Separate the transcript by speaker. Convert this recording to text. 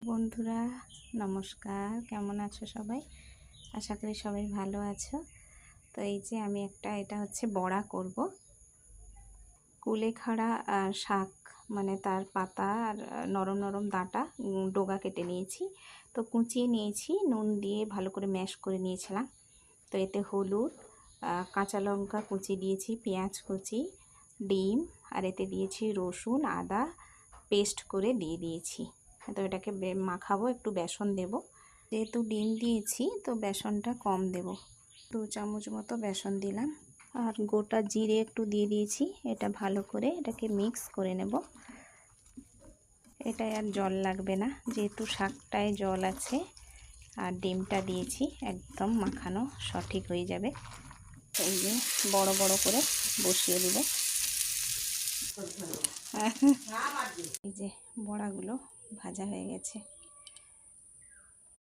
Speaker 1: বন্ধুরা নমস্কার, কেমন আছো সবাই? আশা করি সবাই ভালো আছো। তো এই যে আমি এটা হচ্ছে বড়া করব। কুলেখাড়া শাক, মানে তার পাতা আর নরম নরম ডাঁটা ডগা কেটে নিয়েছি, তো কুচিয়ে নিয়েছি, নুন দিয়ে ভালো করে ম্যাশ করে নিয়েছিলাম। তো এতে হলুদ, কাঁচা লঙ্কা কুচি দিয়েছি, পেঁয়াজ কুচি, ডিম, আর এতে দিয়েছি রসুন আদা পেস্ট করে দিয়ে দিয়েছি। তো এটাকে মাখাবো, একটু বেসন দেব, যেহেতু ডিম দিয়েছি তো বেসনটা কম দেব। 2 চামচ মতো বেসন দিলাম, আর গোটা জিরে একটু দিয়ে দিয়েছি। এটা ভালো করে এটাকে মিক্স করে নেব। এটায় আর জল লাগবে না, যেহেতু শাকটায় জল আছে আর ডিমটা দিয়েছি, একদম মাখানো সঠিক হয়ে যাবে। এই যে বড় বড় করে বসিয়ে দিব। এই যে বড়াগুলো ভাজা হয়ে গেছে।